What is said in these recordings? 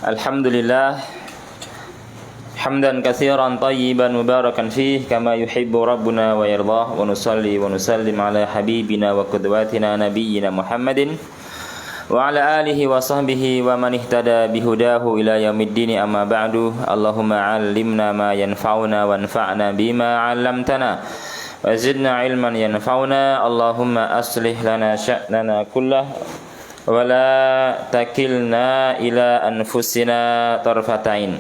Alhamdulillah hamdan katsiran tayyiban mubarakan fih kama yuhibbu rabbuna wa yardah wa nusalli wa nusallim ala habibina wa qudwatina nabiyyina Muhammadin wa ala alihi wa sahbihi wa man ihtada bihudahu ila yaumiddin amma ba'du. Allahumma 'allimna ma yanfa'una wanfa'na bima 'allamtana wa zidna ilman yanfa'una. Allahumma aslih lana sya'nana kullahu wala takilna ila anfusina tarfatain.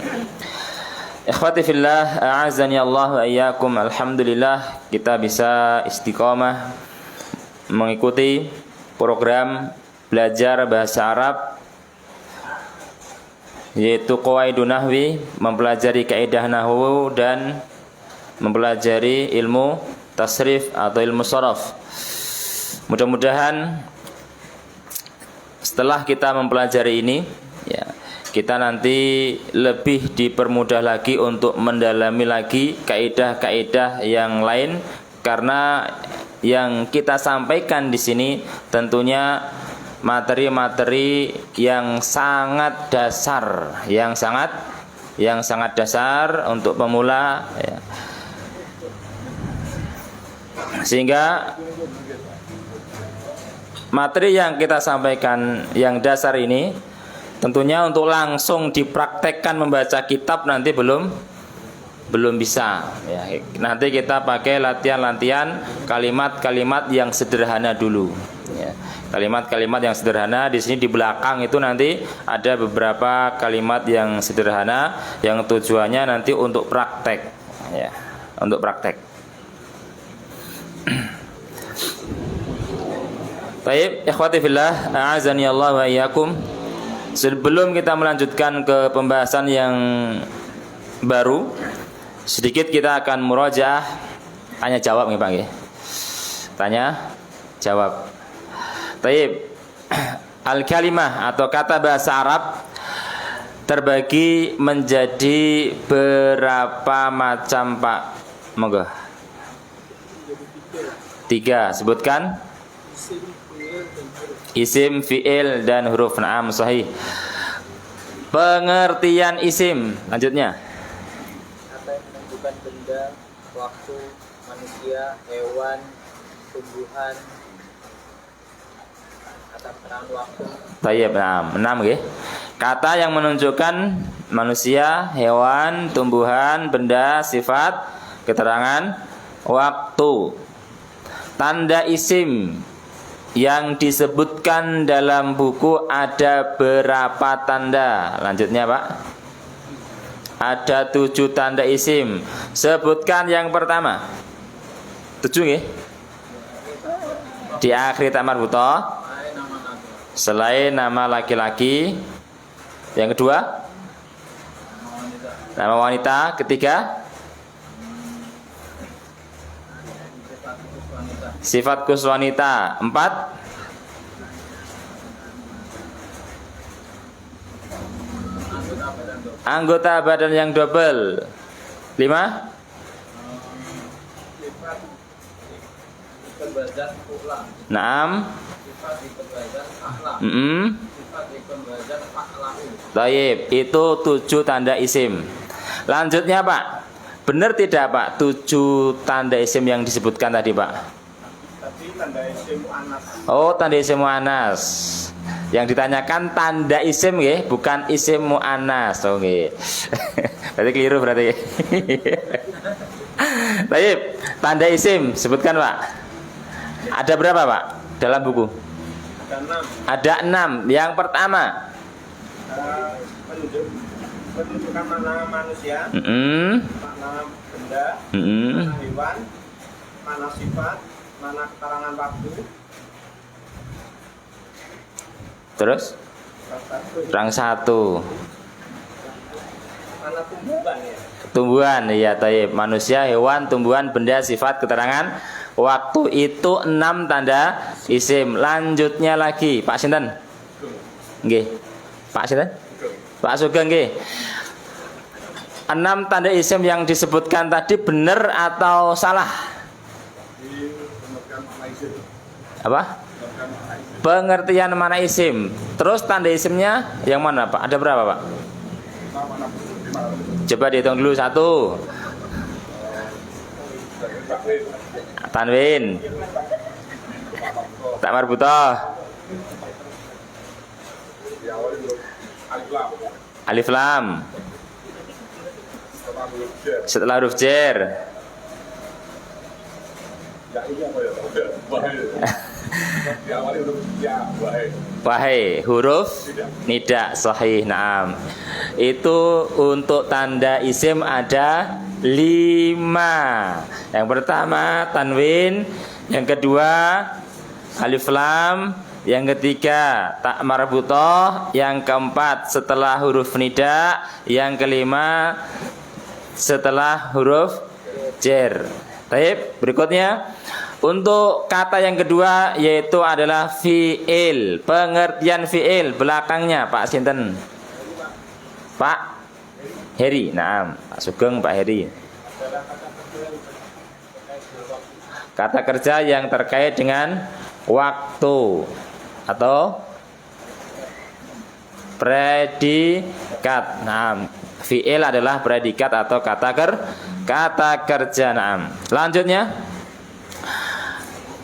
Ikhwati fillah, a'azani Allah wa iyyakum. Alhamdulillah kita bisa istiqomah mengikuti program belajar bahasa Arab, yaitu Qawaidun Nahwi, mempelajari kaidah nahwu dan mempelajari ilmu tasrif atau ilmu sharaf. Mudah-mudahan setelah kita mempelajari ini, ya, kita nanti lebih dipermudah lagi untuk mendalami lagi kaidah-kaidah yang lain, karena yang kita sampaikan di sini tentunya materi-materi yang sangat dasar, yang sangat dasar untuk pemula, ya. Sehingga materi yang kita sampaikan yang dasar ini tentunya untuk langsung dipraktekkan membaca kitab nanti belum bisa, ya. Nanti kita pakai latihan-latihan kalimat-kalimat yang sederhana dulu, ya. Kalimat-kalimat yang sederhana. Di sini di belakang itu nanti ada beberapa kalimat yang sederhana yang tujuannya nanti untuk praktek, ya, untuk praktek. Baik, ikhwati fillah, a'azani Allah wa iyyakum. Sebelum kita melanjutkan ke pembahasan yang baru, sedikit kita akan murajaah tanya jawab nih Pak nggih. Tanya jawab. Baik. Al-kalimah atau kata bahasa Arab terbagi menjadi berapa macam, Pak? Monggo. 3, sebutkan. Isim, fi'il, dan huruf. Naam, sahih. Pengertian isim, lanjutnya. Kata yang menentukan benda, waktu, manusia, hewan, tumbuhan. Kata peran waktu. Tayyib, naam. 6 nggih. Kata yang menunjukkan manusia, hewan, tumbuhan, benda, sifat, keterangan, waktu. Tanda isim yang disebutkan dalam buku ada berapa tanda? Lanjutnya Pak. Ada 7 tanda isim. Sebutkan yang pertama. 7 nggih? Di akhir tamar buto. Selain nama laki-laki. Yang kedua, nama wanita. Ketiga, sifat khusus wanita. 4, anggota badan yang double. 5, naam. Baik, itu 7 tanda isim. Lanjutnya Pak, benar tidak Pak 7 tanda isim yang disebutkan tadi Pak? Tanda isim mu'annas. Oh, tanda isim mu'annas. Yang ditanyakan tanda isim nggih, bukan isim mu'annas. Oh nggih. Berarti keliru berarti. Baik, tanda isim sebutkan Pak. Ada berapa Pak dalam buku? Ada 6. Yang pertama, penunjukan mana manusia, mana benda, mana hewan, mana sifat, mana keterangan waktu. terus rang 1. Mana tumbuhan ya? Tumbuhan, iya taib. Manusia, hewan, tumbuhan, benda, sifat, keterangan, waktu. Itu 6 tanda isim. Lanjutnya lagi, Pak Sinten? Nggih. Pak Sinten? Pak Sugeng nggih. 6 tanda isim yang disebutkan tadi benar atau salah? Apa? Pengertian mana isim. Terus tanda isimnya yang mana Pak? Ada berapa Pak? Coba dihitung dulu. 1 tanwin, tak marbutoh, alif lam, setelah huruf jer, wahai, huruf nida, sahih, naam. Itu untuk tanda isim ada 5. Yang pertama tanwin, yang kedua alif lam, yang ketiga tak marbutoh, yang keempat setelah huruf nida, yang kelima setelah huruf jer. Baik, berikutnya untuk kata yang kedua yaitu adalah fi'il. Pengertian fi'il belakangnya Pak Sinten? Pak Heri. Naam, Pak Sugeng, Pak Heri. Kata kerja yang terkait dengan waktu atau predikat. Naam, fi'il adalah predikat atau kata kerja. Naam. Selanjutnya,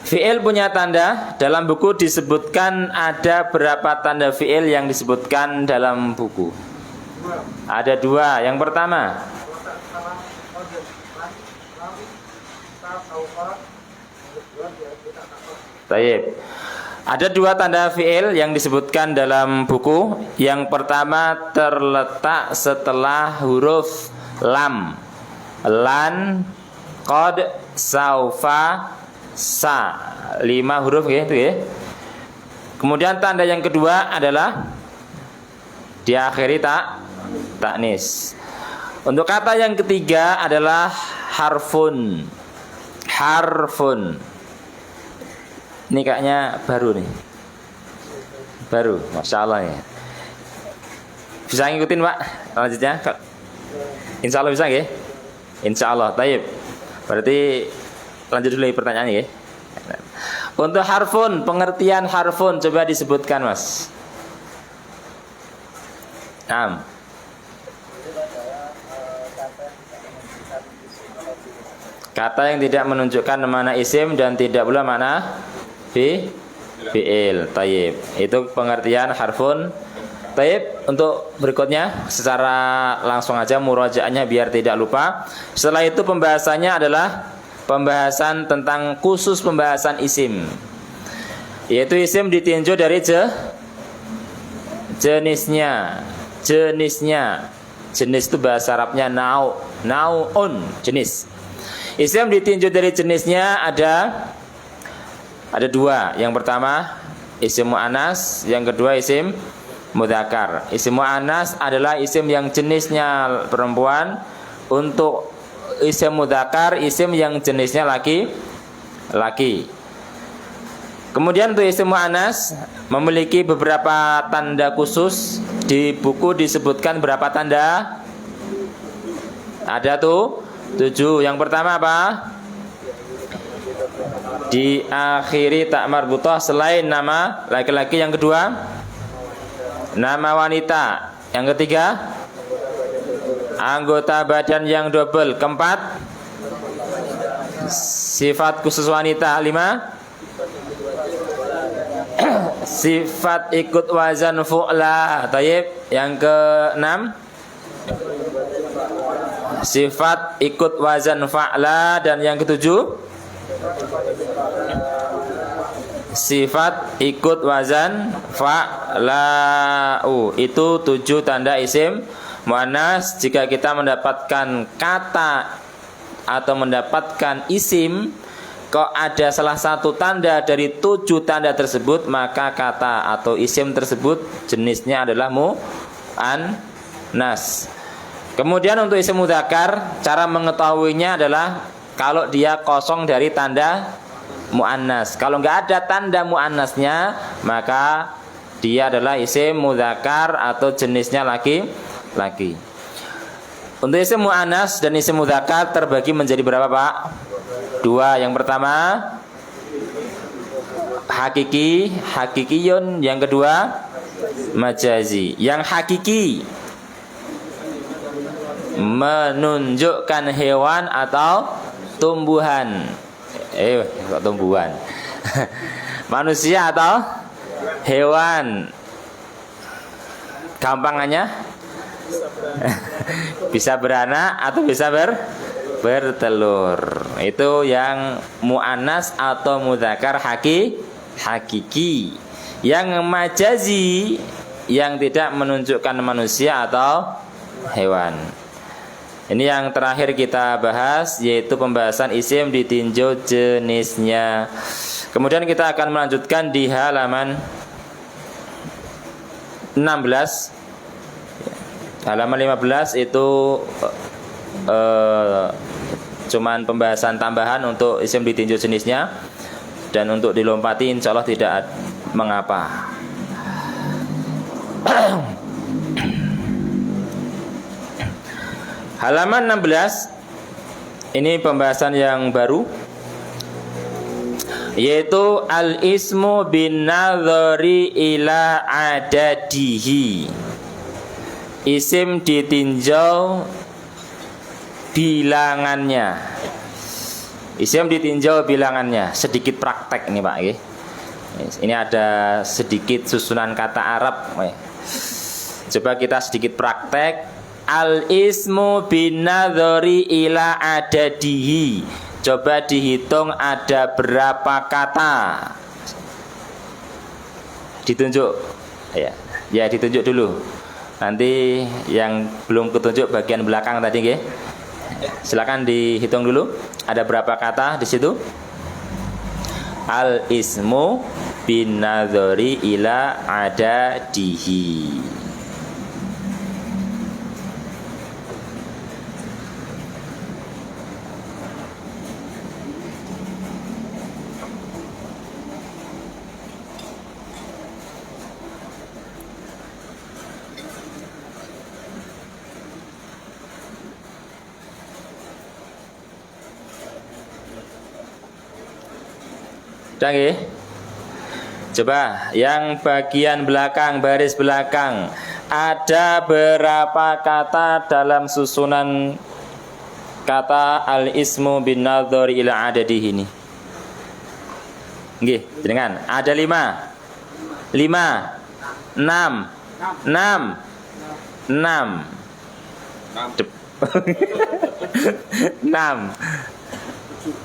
fi'il punya tanda. Dalam buku disebutkan ada berapa tanda fi'il yang disebutkan dalam buku? Ada 2. Yang pertama, baik. Ada 2 tanda fi'il yang disebutkan dalam buku. Yang pertama terletak setelah huruf lam. Lan, qad, saufa, sa. 5 huruf gitu ya. Kemudian tanda yang kedua adalah diakhiri taknis. Untuk kata yang ketiga adalah harfun. Harfun. Ini kayaknya baru nih. Baru, Masya Allah ya. Bisa ngikutin Pak selanjutnya? Insya Allah bisa ya? Insya Allah, taib. Berarti lanjut dulu pertanyaannya ya. Untuk harfun, pengertian harfun coba disebutkan Mas. Kata yang tidak menunjukkan mana isim dan tidak pula mana fi'il. Taib. Itu pengertian harfun. Taib. Untuk berikutnya secara langsung aja murajaahnya biar tidak lupa. Setelah itu pembahasannya adalah pembahasan tentang khusus pembahasan isim. Yaitu isim ditinjau dari jenisnya. Jenis itu bahasa Arabnya naun, jenis. Isim ditinjau dari jenisnya ada 2. Yang pertama isim mu'annas, yang kedua isim mudzakkar. Isim mu'annas adalah isim yang jenisnya perempuan. Untuk isim mudzakkar, isim yang jenisnya laki. Kemudian untuk isim mu'annas memiliki beberapa tanda khusus. Di buku disebutkan berapa tanda? Ada tuh 7. Yang pertama apa? Diakhiri tak marbutoh selain nama laki-laki. Yang kedua nama wanita. Yang ketiga anggota badan yang double. Keempat sifat khusus wanita. 5 sifat ikut wazan fu'la. Tayyib. Yang ke-6 sifat ikut wazan fa'la. Dan yang ke-7 sifat ikut wazan fa'la'u. Itu 7 tanda isim muannas. Jika kita mendapatkan kata atau mendapatkan isim kok ada salah satu tanda dari 7 tanda tersebut, maka kata atau isim tersebut jenisnya adalah muannas. Kemudian untuk isim mudzakkar, cara mengetahuinya adalah kalau dia kosong dari tanda muannas. Kalau nggak ada tanda muannasnya, maka dia adalah isim mudzakkar atau jenisnya laki-laki. Untuk isim muannas dan isim mudzakkar terbagi menjadi berapa Pak? 2. Yang pertama hakiki, hakikiyun. Yang kedua majazi. Yang hakiki menunjukkan hewan atau tumbuhan. Kok tumbuhan? Manusia atau hewan? Gampangannya bisa beranak atau bisa bertelur. Itu yang muannas atau mudzakkar hakiki. Yang majazi yang tidak menunjukkan manusia atau hewan. Ini yang terakhir kita bahas, yaitu pembahasan isim ditinjau jenisnya. Kemudian kita akan melanjutkan di halaman 16. Halaman 15 itu cuman pembahasan tambahan untuk isim ditinjau jenisnya. Dan untuk dilompati insya Allah tidak mengapa. Halaman 16 ini pembahasan yang baru, yaitu al-ismu bin nadhari ila adadihi. Isim ditinjau bilangannya. Isim ditinjau bilangannya. Sedikit praktek nih Pak. Ini ada sedikit susunan kata Arab. Coba kita sedikit praktek. Al-ismu bin nadhari ila adadihi. Coba dihitung ada berapa kata. Ditunjuk. Ya ditunjuk dulu. Nanti yang belum ketunjuk bagian belakang tadi nggih. Silakan dihitung dulu. Ada berapa kata di situ? Al-ismu bin nadhari ila adadihi. Canggih. Coba yang bagian belakang, baris belakang, ada berapa kata dalam susunan kata al-ismu bin nadhari ila adadihi ini? Nggih, jenengan. Ada 5. 6. 6. 6.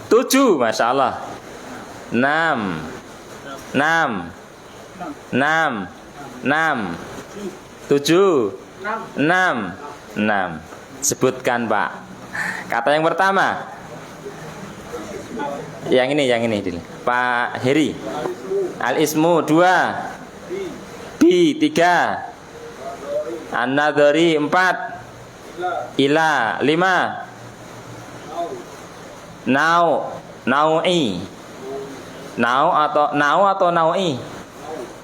7, Masya Allah. 6 7 6. Sebutkan Pak. Kata yang pertama. Yang ini Pak Heri. Al-ismu 2. Bi 3. An-nadhari 4. Ila 5. Nau'i. Nau atau naui?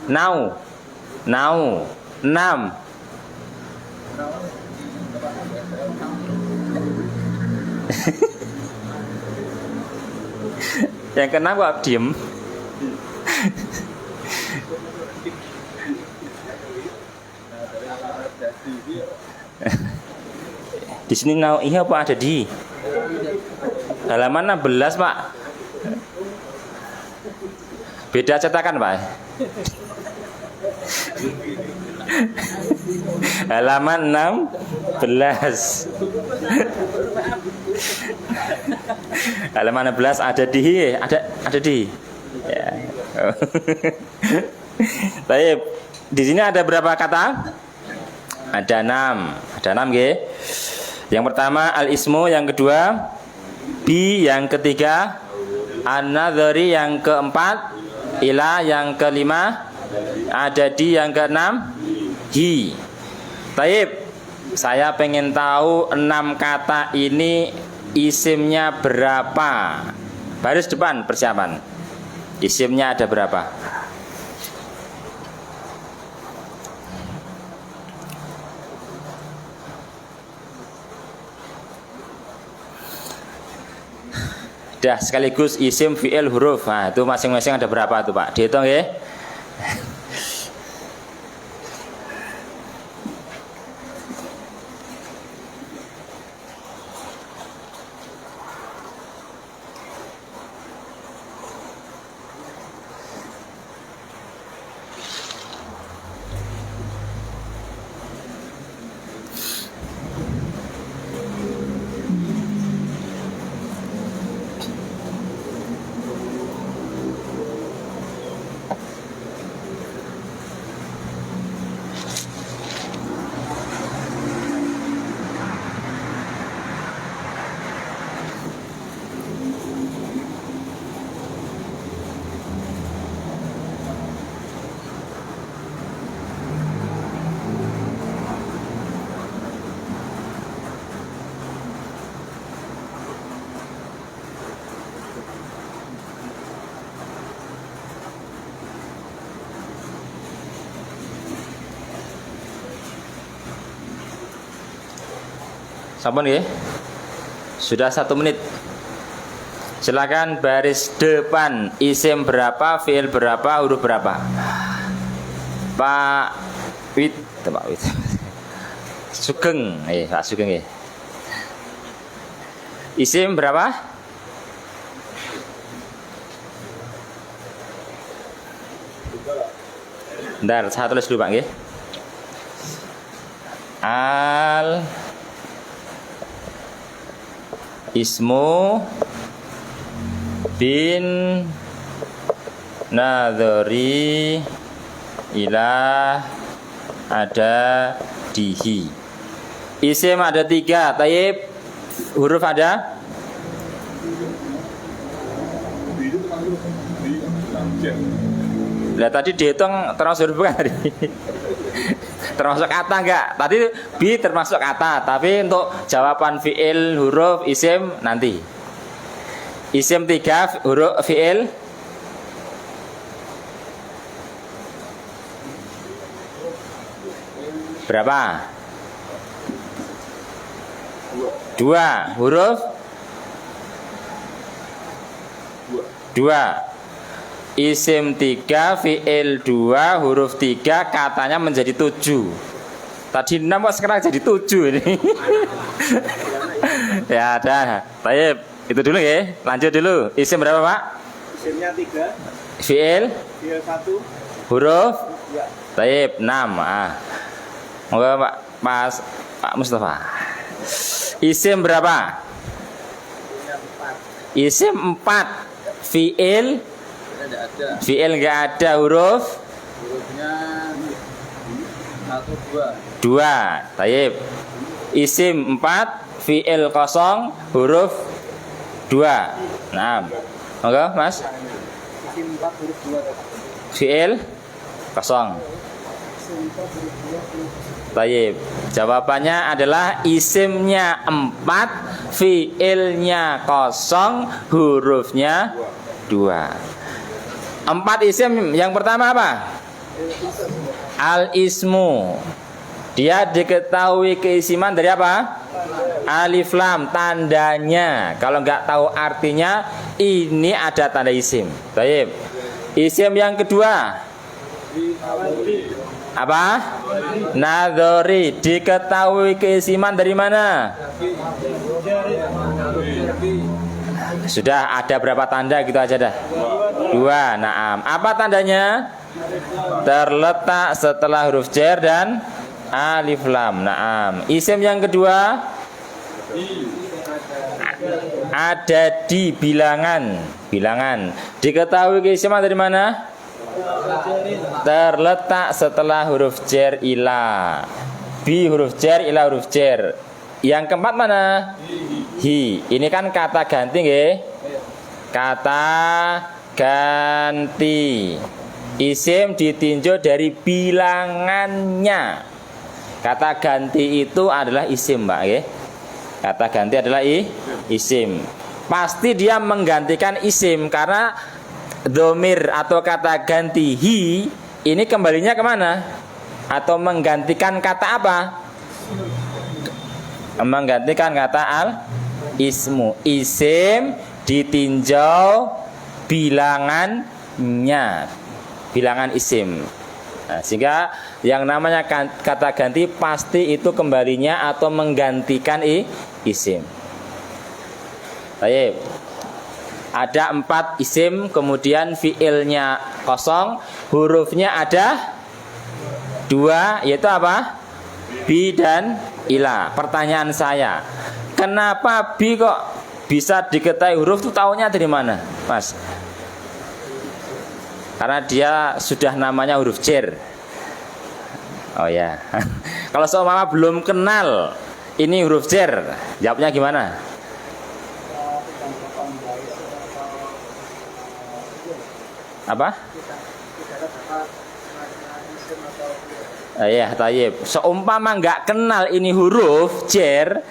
Nau 6. Yang kena kok diem. Di sini naui apa ada di halaman 16 Pak? Beda cetakan Pak. Halaman 16. Halaman 16 ada di. Ya. Baik. Di sini ada berapa kata? Ada 6. Ada 6 nggih. Yang pertama al-ismu, yang kedua bi, yang ketiga an-nadhari, yang keempat ila, yang kelima adadi, yang keenam hi. Taib, saya pengen tahu 6 kata ini isimnya berapa. Baris depan persiapan. Isimnya ada berapa? Dah sekaligus isim, fi'il, huruf. Nah, itu masing-masing ada berapa tuh Pak? Dihitung ya. Sampun nggih? Sudah 1 menit. Silakan baris depan isim berapa, fiil berapa, huruf berapa. Pak Wit, Pak Wit. Sugeng, Pak Sugeng nggih. Isim berapa? Bentar, saya tulis dulu Pak nggih. Al ismu bin nadhari ila ada dihi. Isim ada 3, taib. Huruf ada? Lah tadi dihitung termasuk huruf kan tadi? Termasuk kata enggak? Tadi bi termasuk kata, tapi untuk jawaban fiil, huruf, isim nanti. Isim 3, huruf, fiil berapa? 2. Huruf 2. Isim 3, fiil 2, huruf 3, katanya menjadi 7. Tadi 6 kok sekarang jadi 7 ini. Ya ada. Baik, itu dulu ya. Lanjut dulu. Isim berapa Pak? Isimnya 3. Fiil? Fiil 1. Huruf? Ya. Baik, 6. Moga Pak Mustafa. Isim berapa? Isim 4. Fiil? Fiil enggak ada. Huruf? Hurufnya 1, 2. 2. Taib. Isim 4, fiil 0, huruf 2. Nah, monggo Mas. Isim 4 huruf 2. Fiil 0. Taib. Jawabannya adalah isimnya 4, fiilnya 0, hurufnya 2. 4 isim. Yang pertama apa? Al-ismu. Dia diketahui keisiman dari apa? Alif lam, tandanya. Kalau nggak tahu artinya, ini ada tanda isim. Baik. Isim yang kedua apa? Nadhari. Diketahui keisiman dari mana? Sudah ada berapa tanda gitu aja dah? 2. Naam. Apa tandanya? Terletak setelah huruf jar dan alif lam. Naam. Isim yang kedua ada di bilangan. Bilangan. Diketahui keisiman dari mana? Terletak setelah huruf jar ila. Bi huruf jar, ila huruf jar. Yang keempat mana? Hi. Ini kan kata ganti nggih. Kata ganti. Isim ditinjau dari bilangannya. Kata ganti itu adalah isim, Mbak nggih. Kata ganti adalah isim. Pasti dia menggantikan isim karena domir atau kata ganti hi ini kembalinya kemana? Atau menggantikan kata apa? Menggantikan kata al ismu. Isim ditinjau bilangannya, bilangan isim. Nah, sehingga yang namanya kata ganti pasti itu kembalinya atau menggantikan isim. Baik. Ada 4 isim, kemudian fiilnya kosong, hurufnya ada 2, yaitu apa? Bi dan ila. Pertanyaan saya, kenapa bi kok bisa diketahui huruf itu tahunya dari mana, Mas? Karena dia sudah namanya huruf jar. Oh ya. Kalau seumpama belum kenal ini huruf jar, jawabnya gimana? Apa? Ya, tayyib. Seumpama nggak kenal ini huruf jar,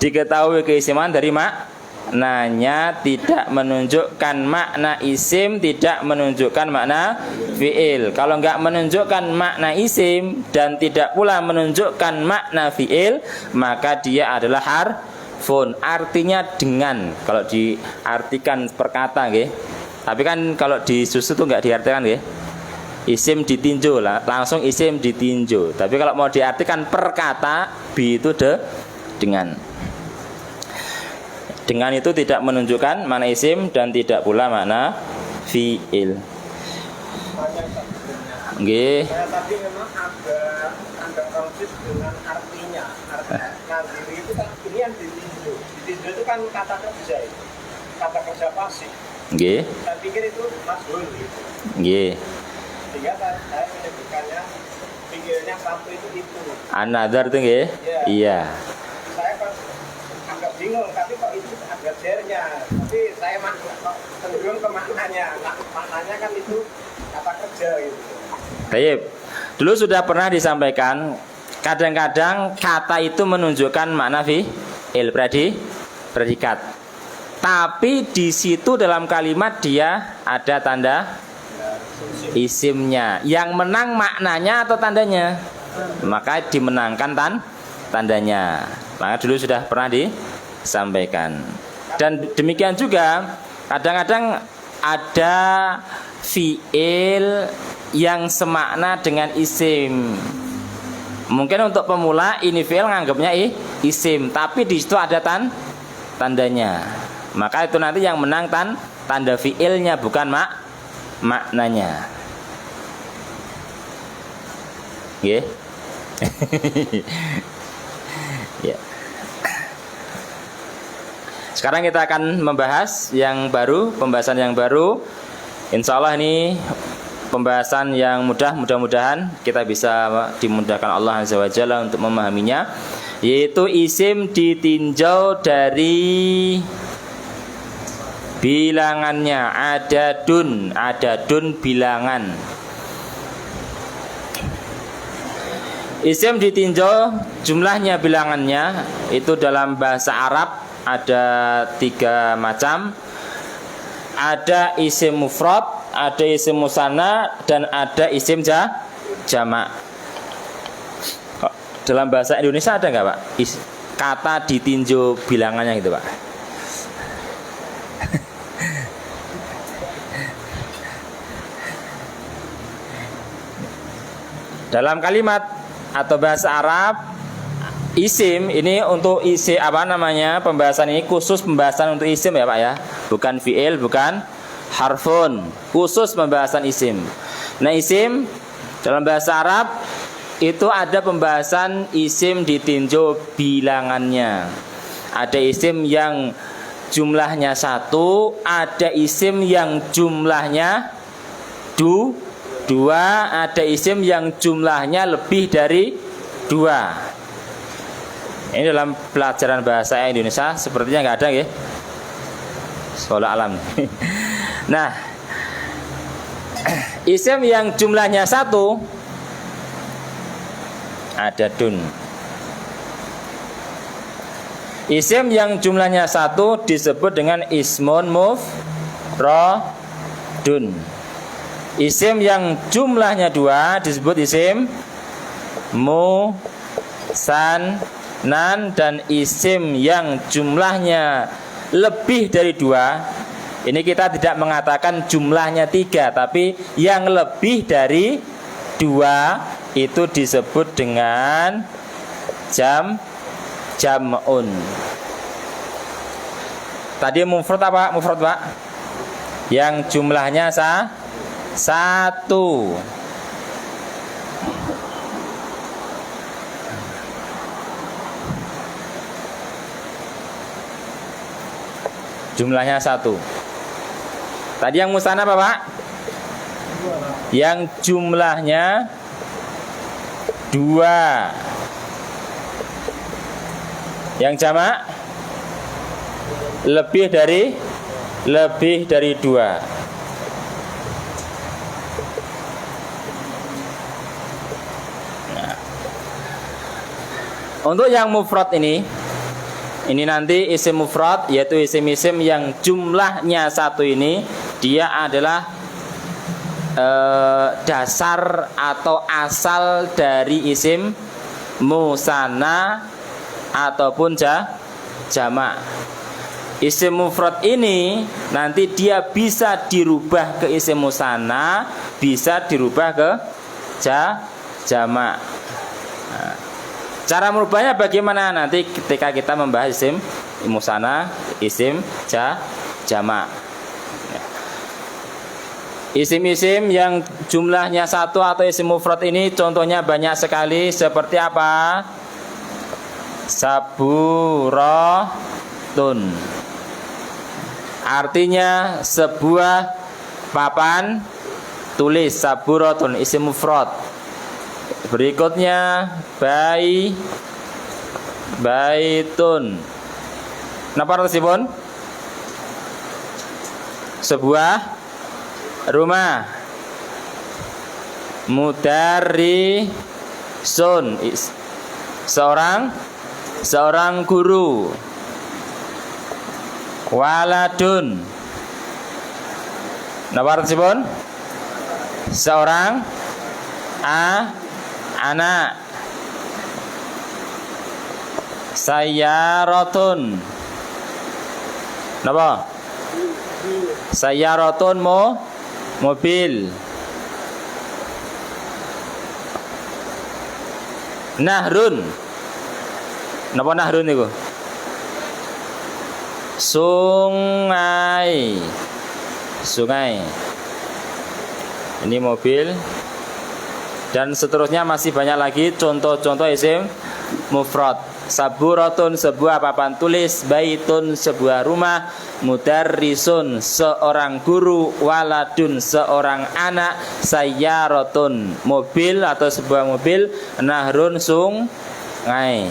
diketahui keisiman dari maknanya, tidak menunjukkan makna isim, tidak menunjukkan makna fiil. Kalau nggak menunjukkan makna isim dan tidak pula menunjukkan makna fiil, maka dia adalah harfun. Artinya dengan. Kalau diartikan perkata, tapi kan kalau di susu tuh nggak diartikan, isim ditinjau lah, langsung isim ditinjau. Tapi kalau mau diartikan perkata, bi itu dengan. Dengan itu tidak menunjukkan makna isim dan tidak pula makna fiil. Nggih. Saya tadi memang ada konflik dengan artinya. Nadiri itu kan ini yang ditinjau. Ditinjau itu kan kata kerja itu. Kata kerja pasif. Nggih. Saya pikir itu masbul gitu. Nggih. Sehingga saya menyebutkannya pikirnya satu itu. Another itu nggih? Iya. Saya kan agak bingung, tapi kok itu ada jarnya. Tapi saya cenderung ke maknanya. Nah, maknanya kan itu kata kerja gitu. Baik. Dulu sudah pernah disampaikan, kadang-kadang kata itu menunjukkan makna fi'il, predikat. Tapi di situ dalam kalimat dia ada tanda isimnya. Yang menang maknanya atau tandanya? Maka dimenangkan tandanya. Maka dulu sudah pernah disampaikan. Dan demikian juga kadang-kadang ada fiil yang semakna dengan isim. Mungkin untuk pemula ini fiil nganggapnya isim, tapi di situ ada tandanya. Maka itu nanti yang menang tanda fiilnya, bukan maknanya. Nggih. Ya. Sekarang kita akan membahas yang baru, pembahasan yang baru. Insya Allah ini pembahasan yang mudah-mudahan kita bisa dimudahkan Allah Azza wa Jalla untuk memahaminya, yaitu isim ditinjau dari bilangannya. Adadun bilangan. Isim ditinjau jumlahnya, bilangannya. Itu dalam bahasa Arab ada 3 macam. Ada isim mufrad, ada isim musanna, dan ada isim jamak. Dalam bahasa Indonesia ada nggak, Pak? Kata ditinjau bilangannya gitu, Pak? Dalam kalimat atau bahasa Arab, isim ini untuk isi pembahasan ini khusus pembahasan untuk isim ya Pak ya, bukan fiil, bukan harfun, khusus pembahasan isim. Nah, isim dalam bahasa Arab itu ada pembahasan isim ditinjau bilangannya. Ada isim yang jumlahnya 1, ada isim yang jumlahnya 2, ada isim yang jumlahnya lebih dari 2. Ini dalam pelajaran bahasa Indonesia sepertinya nggak ada ya. Sekolah alam. Nah, isim yang jumlahnya 1 ada dun. Isim yang jumlahnya 1 disebut dengan ismun mufradun. Isim yang jumlahnya 2 disebut isim musannan, dan isim yang jumlahnya lebih dari 2, ini kita tidak mengatakan jumlahnya 3, tapi yang lebih dari 2 itu disebut dengan jam'un. Tadi mufrad apa? Mufrad, Pak? Yang jumlahnya 1. Jumlahnya 1. Tadi yang musanna apa, Pak? Yang jumlahnya 2. Yang jamak lebih dari 2. Nah. Untuk yang mufrad ini nanti isim mufrad, yaitu isim-isim yang jumlahnya 1 ini, dia adalah dasar atau asal dari isim musanna ataupun jamak. Isim mufrad ini nanti dia bisa dirubah ke isim musanna, bisa dirubah ke jamak. Nah, cara merubahnya bagaimana? Nanti ketika kita membahas isim musanna, isim jamak. Isim-isim yang jumlahnya 1 atau isim mufrad ini contohnya banyak sekali, seperti apa? Saburatun, artinya sebuah papan tulis. Saburatun isim mufrad. Berikutnya baitun. Napa artosipun? Sebuah rumah. Mudarrisun, seorang guru. Waladun, napa artosipun? Seorang anak. Sayyaratun, napa? Sayyaratun mobil. Nahrun, napa nahrun niku? Sungai. Ini mobil. Dan seterusnya masih banyak lagi contoh-contoh isim mufrad. Saburatun sebuah papan tulis, baitun sebuah rumah, mudarrisun seorang guru, waladun seorang anak, sayyaratun mobil atau sebuah mobil, nahrun sungai.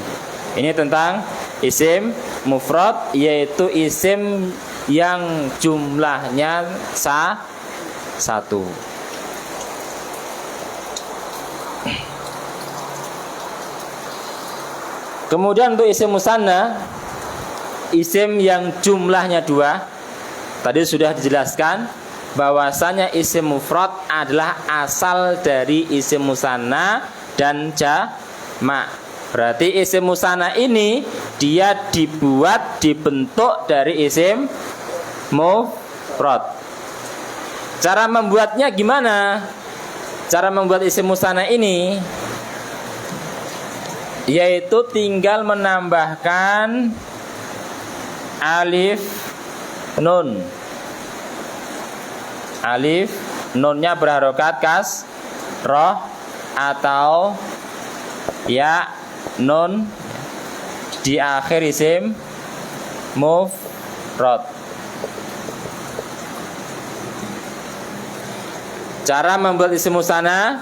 Ini tentang isim mufrad, yaitu isim yang jumlahnya 1. Kemudian untuk isim musanna, isim yang jumlahnya 2, tadi sudah dijelaskan bahwasanya isim mufrad adalah asal dari isim musanna dan jamak. Berarti isim musanna ini dia dibentuk dari isim mufrad. Cara membuatnya gimana? Cara membuat isim musanna ini yaitu tinggal menambahkan alif nun. Alif nunnya berharokat kasroh atau ya nun di akhir isim mufrad. Cara membuat isim musanna,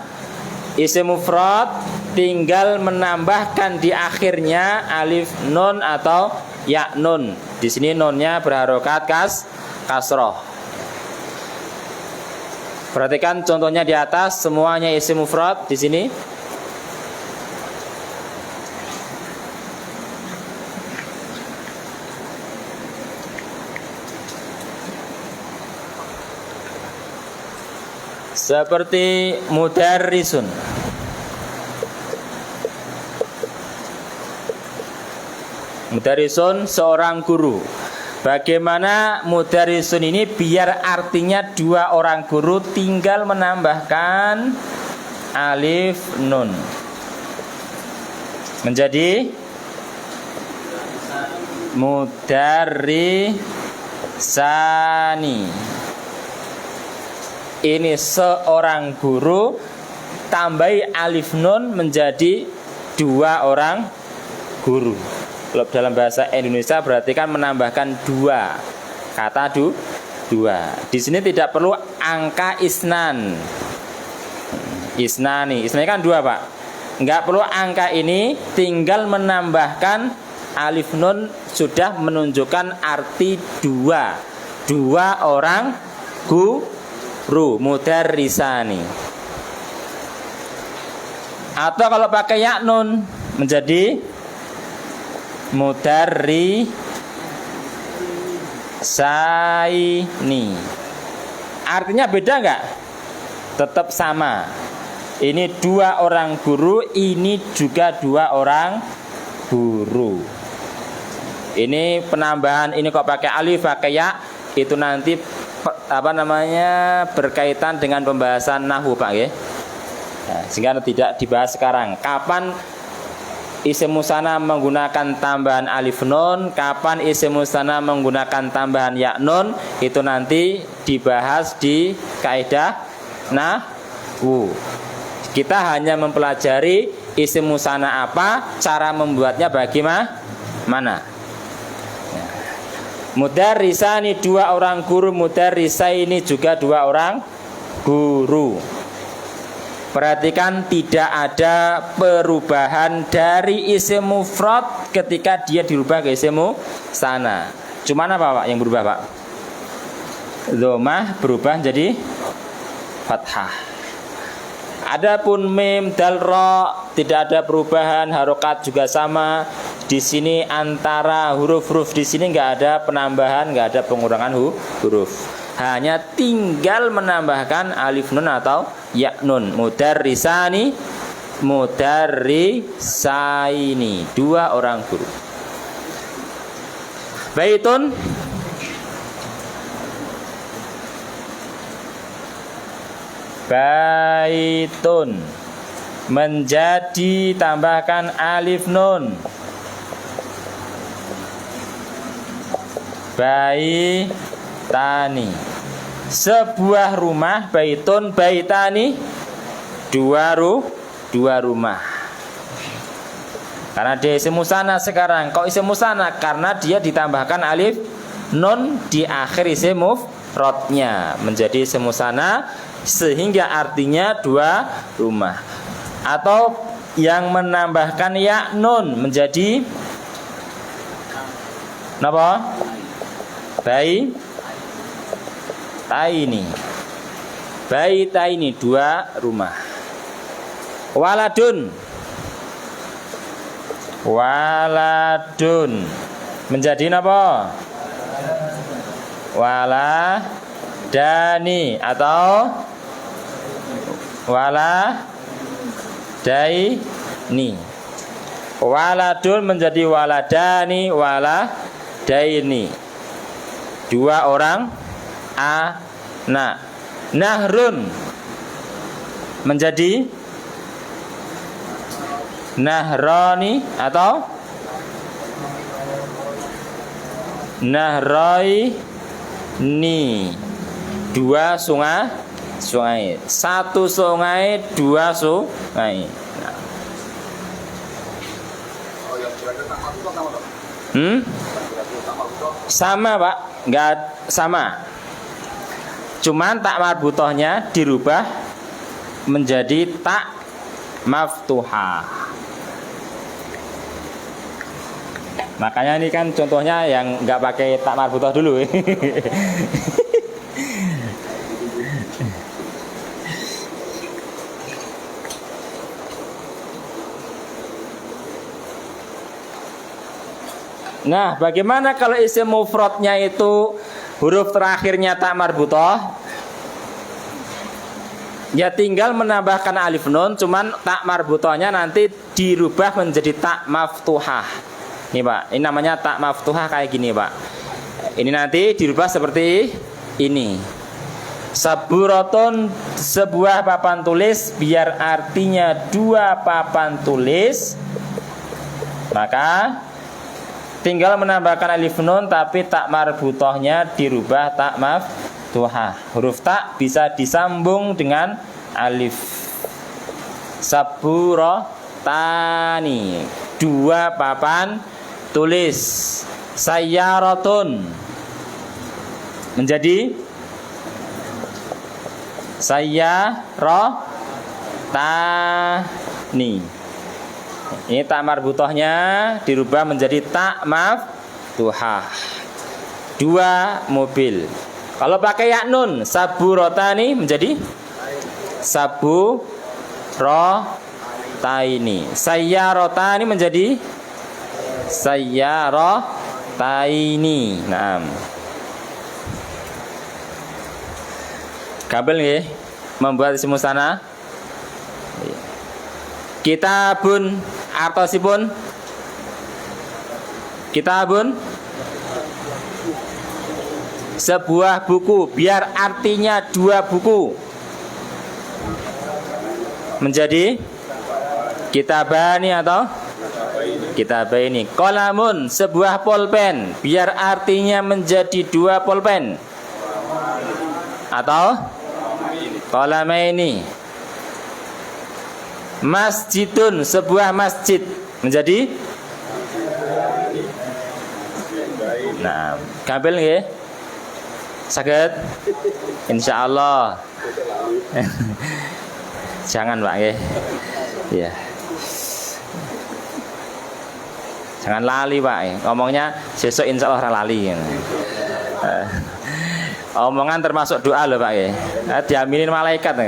isim mufrad tinggal menambahkan di akhirnya alif nun atau ya nun. Di sini nunnya berharokat kasroh. Perhatikan contohnya di atas, semuanya isim mufrad di sini. Seperti mudarrisun. Mudarrisun seorang guru. Bagaimana mudarrisun ini biar artinya dua orang guru, tinggal menambahkan alif nun menjadi mudarrisani. Ini seorang guru, tambahi alif nun menjadi dua orang guru. Kalau dalam bahasa Indonesia berarti kan menambahkan dua kata dua. Di sini tidak perlu angka isnan. Isnani kan dua, Pak. Enggak perlu angka ini, tinggal menambahkan alif nun sudah menunjukkan arti dua. Dua orang guru, mudarrisani. Atau kalau pakai ya nun menjadi mudarrisaini. Artinya beda enggak? Tetap sama. Ini dua orang guru, ini juga dua orang guru. Ini penambahan, ini kok pakai alif, pakai ya, itu nanti berkaitan dengan pembahasan nahwu, Pak ya. Nah, sehingga tidak dibahas sekarang. Kapan isim musanna menggunakan tambahan alif nun, kapan isim musanna menggunakan tambahan ya nun, itu nanti dibahas di kaidah nahwu. Kita hanya mempelajari isim musanna apa, cara membuatnya bagaimana. Mudarrisani dua orang guru, mudarrisaini juga dua orang guru. Perhatikan tidak ada perubahan dari isim mufrad ketika dia dirubah ke isim musanna. Cuman apa, Pak, yang berubah, Pak? Dhammah berubah jadi fathah. Adapun mim dal ra tidak ada perubahan, harokat juga sama. Di sini antara huruf-huruf di sini nggak ada penambahan, nggak ada pengurangan huruf. Hanya tinggal menambahkan alif nun atau ya nun. Mudarrisani, mudarrisaini, dua orang guru. Baitun baitun menjadi tambahkan alif nun. Baitani sebuah rumah, baitun baitani dua rumah. Karena dia isim musanna sekarang. Kok isim musanna? Karena dia ditambahkan alif nun di akhir isim mufradnya menjadi isim musanna, sehingga artinya dua rumah. Atau yang menambahkan ya nun menjadi apa? Baitaini dua rumah. Waladun menjadi apa? Waladani atau waladaini. Waladun menjadi waladani, waladaini, dua orang anak. Nahrun menjadi nahroni atau nahroini, dua sungai. Satu sungai, dua sungai. Sama, Pak, enggak sama. Cuman tak marbutohnya dirubah menjadi tak maftuhah. Makanya ini kan contohnya yang enggak pakai tak marbutoh dulu. Nah, bagaimana kalau isim mufradnya itu huruf terakhirnya tak marbutoh? Ya tinggal menambahkan alif nun, cuman tak marbutohnya nanti dirubah menjadi tak maftuhah. Nih, Pak, ini namanya tak maftuhah kayak gini, Pak. Ini nanti dirubah seperti ini. Saburatun, sebuah papan tulis, biar artinya dua papan tulis, maka tinggal menambahkan alif nun, tapi tak marbutohnya dirubah tak maftuhah. Huruf tak bisa disambung dengan alif. Saburatani, dua papan tulis. Sayyaratun menjadi sayyarotani. Ini tak marbutohnya dirubah menjadi tak maftuhah. Dua mobil. Kalau pakai ya nun, saburotani menjadi saburotaini. Sayyarotani menjadi sayyarotaini. Nah, kabel nggih membuat isim musanna. Kitabun artosipun kitabun sebuah buku, biar artinya dua buku menjadi kitabani atau kitabaini. Qalamun sebuah pulpen, biar artinya menjadi dua pulpen atau qalamaini. Masjidun sebuah masjid menjadi. Nah, kabel nggih. Saged? Insyaallah. Jangan Pak nggih. Ya. Jangan lali Pak. Ngomongnya sesuk insyaallah ora lali. Omongan termasuk doa loh Pak nggih. Diaminin malaikat.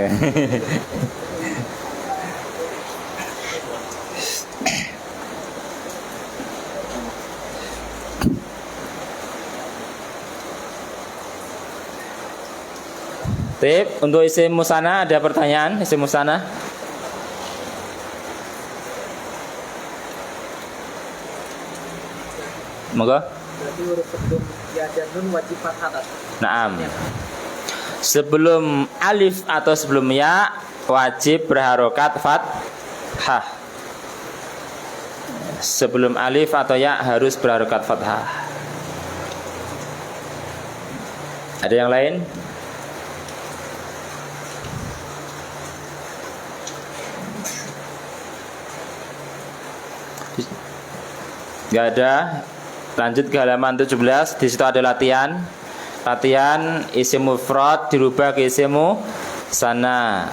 Tip, untuk isim musanna ada pertanyaan isim musanna? Monggo. Berarti huruf sebelum ya dan nun wajib fathah. Naam. Sebelum alif atau sebelum ya wajib berharokat fathah. Sebelum alif atau ya harus berharokat fathah. Ada yang lain? Gak ada. Lanjut ke halaman 17. Di situ ada latihan. Latihan isim mufrad dirubah ke isim musanna.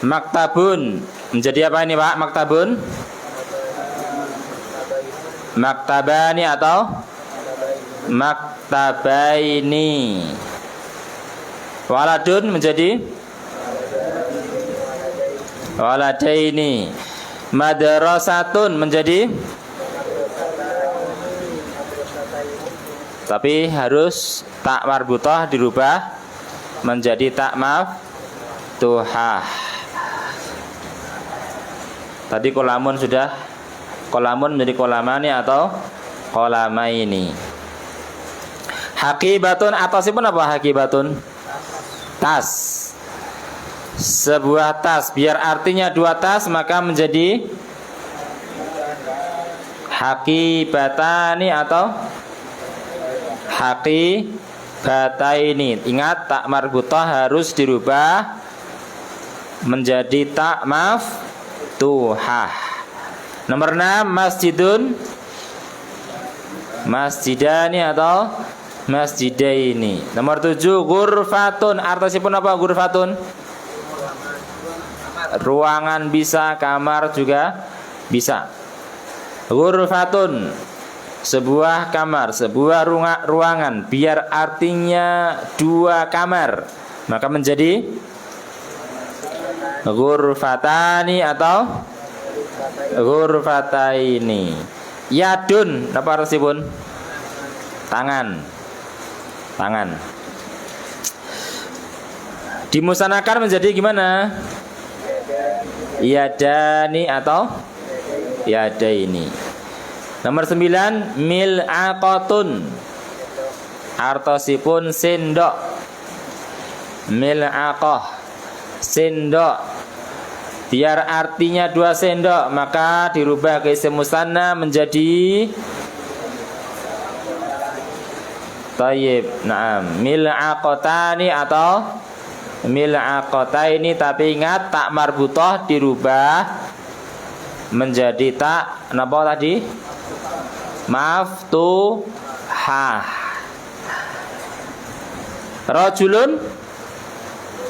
Maktabun menjadi apa ini Pak? Maktabun, maktabani atau maktabaini. Waladun menjadi waladaini. Madrasatun menjadi, tapi harus tak marbutah dirubah menjadi tak maftuhah. Tadi kolamun sudah, kolamun menjadi kolamani atau kolamaini. Hakibatun atasipun apa hakibatun? Tas. Sebuah tas, biar artinya dua tas maka menjadi hakibatani atau hakibataini. Ingat tak marbutah harus dirubah menjadi tak maftuhah. Nomor 6 masjidun, masjidani atau masjidaini. Nomor 7 ghurfatun, artisipun apa ghurfatun? Ruangan bisa, kamar juga bisa. Ghurfatun sebuah kamar, sebuah ruangan, biar artinya dua kamar maka menjadi ghurfatani atau ghurfataini. Yadun apa artisipun? Tangan. Tangan. Dimusanakan menjadi gimana? Yadani atau yadaini. Nomor 9 mil'aqatun. Artosipun sendok. Mil'aqah, sendok. Biar artinya 2 sendok, maka dirubah ke isim musanna menjadi Tayyib. Naam, mil'aqatani atau mil'aqataini, tapi ingat tak marbutah dirubah menjadi tak napa tadi? Maftuhah. Rajulun,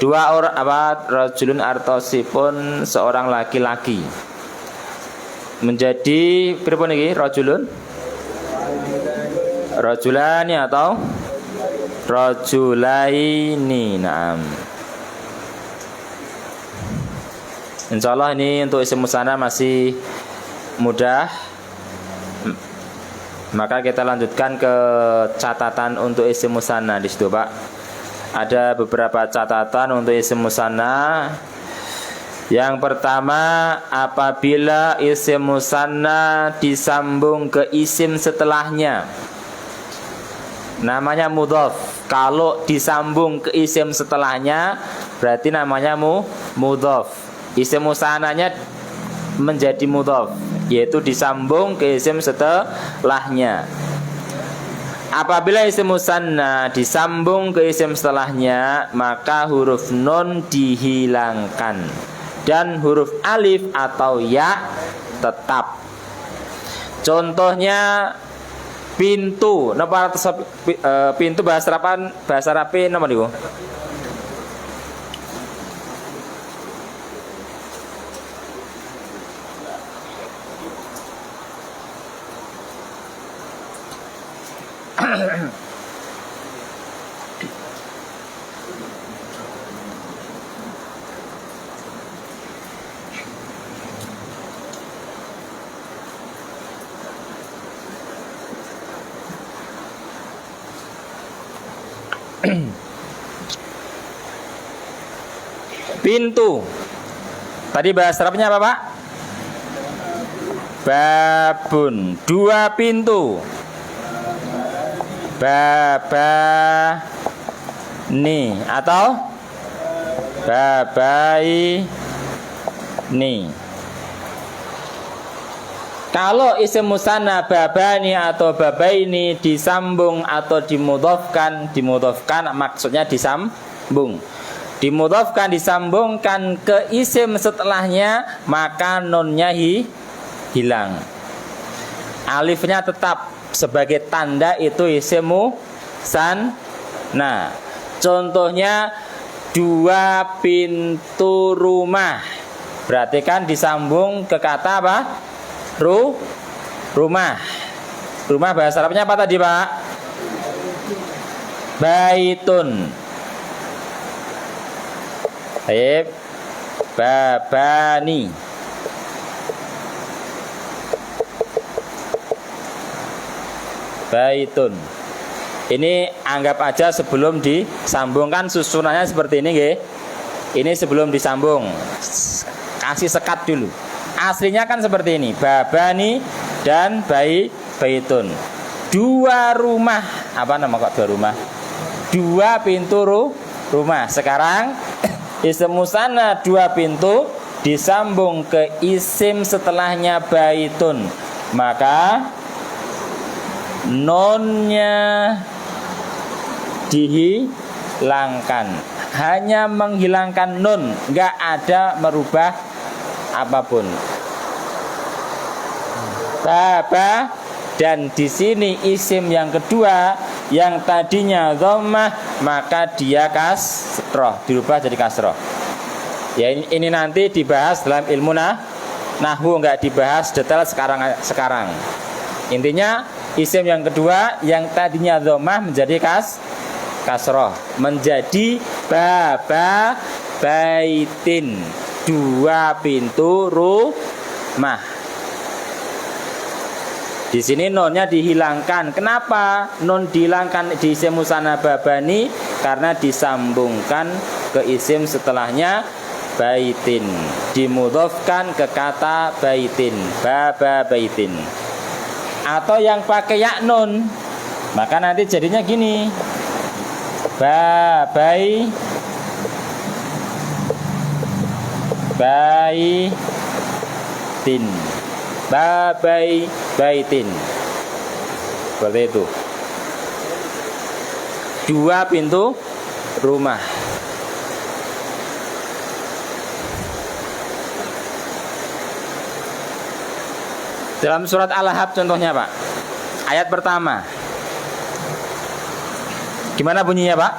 2 orang apa? Rajulun artosipun seorang laki-laki. Menjadi pripun iki rajulun? Rajulani atau rajulaini. Naam. Insyaallah ini untuk isim musanna masih mudah. Maka kita lanjutkan ke catatan untuk isim musanna di situ, Pak. Ada beberapa catatan untuk isim musanna. Yang pertama, apabila isim musanna disambung ke isim setelahnya, namanya mudhaf. Kalau disambung ke isim setelahnya, berarti namanya mudhaf. Isim musannanya menjadi mudhaf, yaitu disambung ke isim setelahnya. Apabila isim musanna disambung ke isim setelahnya, maka huruf nun dihilangkan dan huruf alif atau ya tetap. Contohnya pintu. Napa pintu bahasa Arabi napa niku? Pintu. Tadi bahasa Arabnya apa, Pak? Babun. 2 pintu. Babani atau babaini. Kalau isim musanna babani atau babaini disambung atau dimudhafkan maksudnya disambung. Dimudhafkan, disambungkan ke isim setelahnya, maka nunnya hilang. Alifnya tetap sebagai tanda itu isim musanna. Contohnya 2 pintu rumah. Berarti kan disambung ke kata apa? Rumah. Rumah bahasa Arabnya apa tadi, Pak? Baitun. Baik. Babani. Baitun. Ini anggap aja sebelum disambungkan susunannya seperti ini, nggih. Ini sebelum disambung. Kasih sekat dulu. Aslinya kan seperti ini, babani dan baitun. 2 rumah. Apa nama kok 2 rumah? 2 pintu rumah. Sekarang isim musanna 2 pintu disambung ke isim setelahnya baitun, maka nunnya dihilangkan. Hanya menghilangkan nun, enggak ada merubah apapun. Baba, dan di sini isim yang kedua yang tadinya dhammah, maka dia kasroh, dirubah jadi kasroh. Ya ini nanti dibahas dalam ilmu nahwu, enggak dibahas detail sekarang. Intinya isim yang kedua yang tadinya dhammah menjadi kasroh, menjadi baba baitin, 2 pintu rumah. Di sini nunnya dihilangkan. Kenapa nun dihilangkan di isim musanna babani? Karena disambungkan ke isim setelahnya baitin, dimudhafkan ke kata baitin, baba baitin. atau yang pakai ya nun, maka nanti jadinya gini. Babai baitin. Babai baitin. Seperti itu. 2 pintu rumah. Dalam surat Al-Ahzab contohnya Pak, ayat pertama, gimana bunyinya Pak?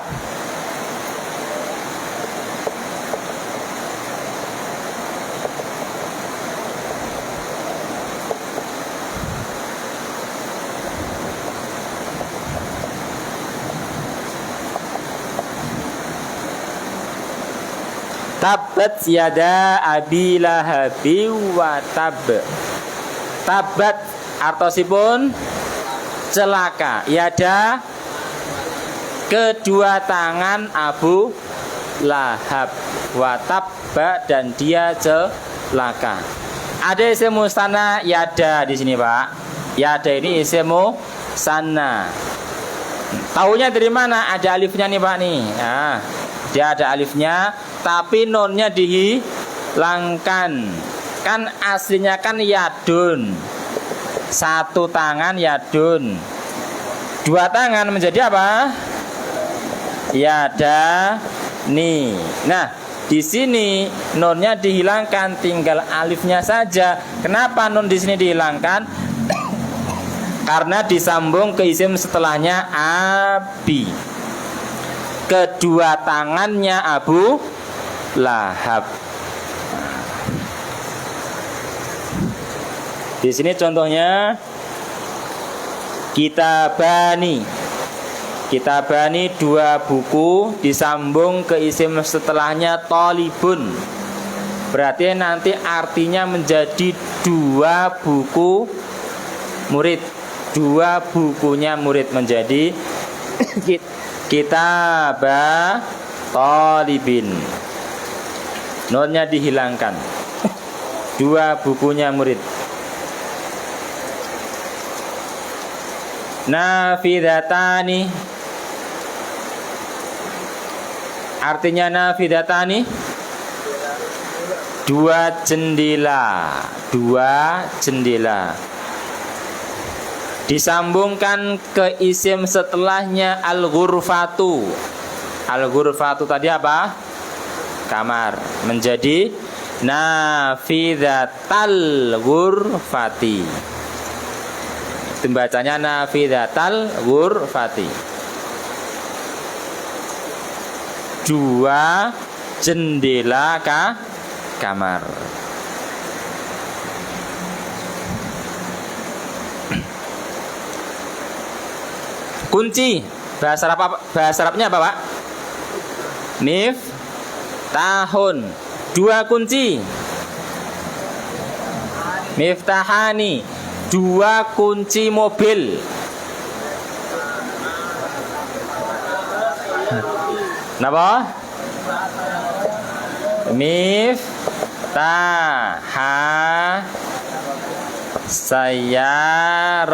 Tabbat yada abi lahabi wa tab. Tabat artosipun celaka. Yada kedua tangan Abu Lahab, wa tabba dan dia celaka. Ada isim musanna yada di sini Pak. Yada ini isim musanna. Taunya dari mana? Ada alifnya nih Pak nih. Nah, dia ada alifnya, tapi nunnya dihilangkan. Kan aslinya kan yadun, 1 tangan yadun, 2 tangan menjadi apa? Yada nih. Nah, di sini nunnya dihilangkan, tinggal alifnya saja. Kenapa nun di sini dihilangkan? Karena disambung ke isim setelahnya abi. Kedua tangannya Abu Lahab. Di sini contohnya kitabani. Kitabani 2 buku disambung ke isim setelahnya talibun. Berarti nanti artinya menjadi 2 buku murid. 2 bukunya murid menjadi kitabah talibin. Nunnya dihilangkan. 2 bukunya murid. Nafidatani, artinya nafidatani 2 jendela. 2 jendela disambungkan ke isim setelahnya al-ghurfatu. Al-ghurfatu tadi apa? Kamar. Menjadi nafidatal ghurfati. Bacanya nafidatal ghurfati. 2 jendela kamar. Kunci bahasa Arabnya apa Pak? Miftahun. 2 kunci. Miftahani, 2 kunci mobil. Napa? Miftaha sayyaratin.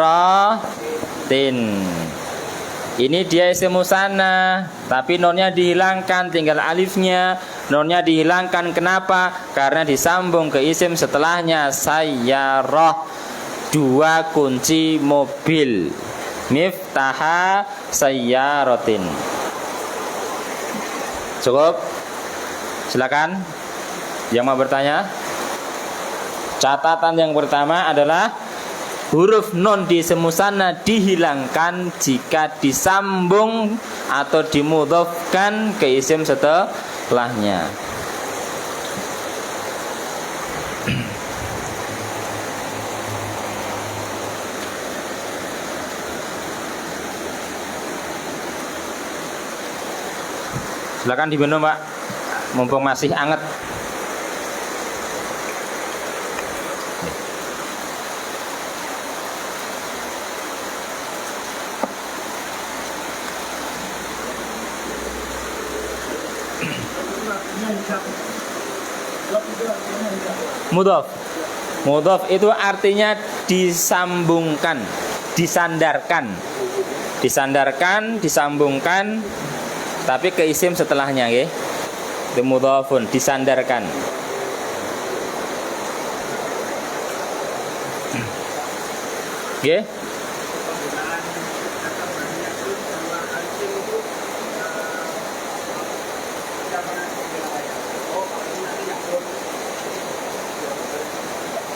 Ini dia isim musanna, tapi nunnya dihilangkan, tinggal alifnya. Nunnya dihilangkan kenapa? Karena disambung ke isim setelahnya sayyarah, 2 kunci mobil. Miftaha sayyaratin. Cukup? Silakan yang mau bertanya. Catatan yang pertama adalah huruf nun di isim musanna dihilangkan jika disambung atau dimudhofkan ke isim setelahnya. Silakan diminum Pak, mumpung masih anget. Mudhaf. Mudhaf itu artinya disambungkan, disandarkan. Disandarkan, disambungkan, tapi ke isim setelahnya, nggih. Itu mudhafun, disandarkan. Nggih.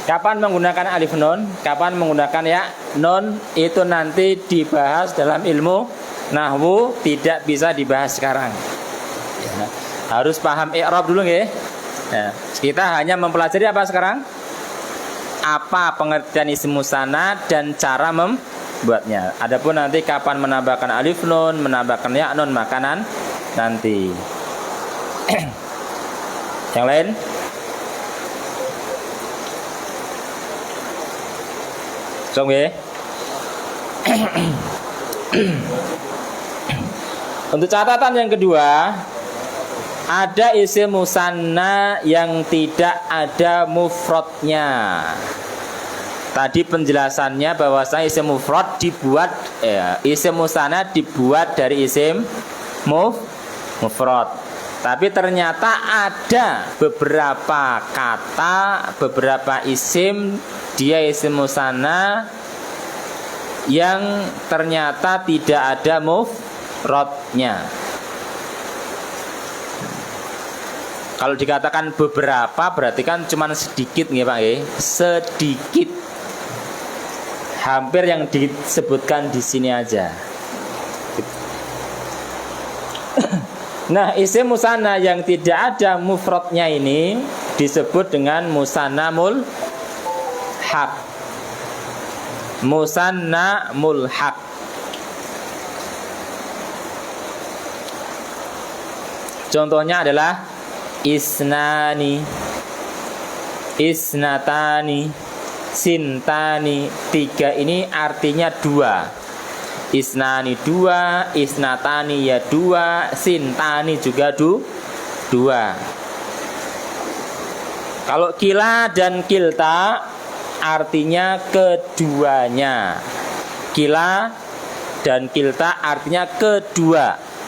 Kapan menggunakan alif nun? Kapan menggunakan ya nun? Itu nanti dibahas dalam ilmu nahwu, tidak bisa dibahas sekarang. Ya, harus paham i'rab dulu nggih. Ya, kita hanya mempelajari apa sekarang? Apa pengertian isim musanna dan cara membuatnya. Adapun nanti kapan menambahkan alif nun, menambahkan ya nun, makanan nanti. Yang lain? Oke. Untuk catatan yang kedua, ada isim musanna yang tidak ada mufradnya. Tadi penjelasannya bahwasanya isim mufrad dibuat, isim musanna dibuat dari isim mufrad. Tapi ternyata ada beberapa kata, beberapa isim, dia isim musanna yang ternyata tidak ada mufradnya. Kalau dikatakan beberapa berarti kan cuma sedikit nggih Pak nggih? Sedikit. Hampir yang disebutkan di sini aja. Nah, isim musanna yang tidak ada mufradnya ini disebut dengan musanna mulhaq. Musanna mulhaq. Contohnya adalah isnani, isnatani, sintani. Tiga ini artinya dua. Isnani dua, isnatani ya dua, sintani juga dua. Kalau kila dan kilta artinya keduanya. Kila dan kilta artinya kedua.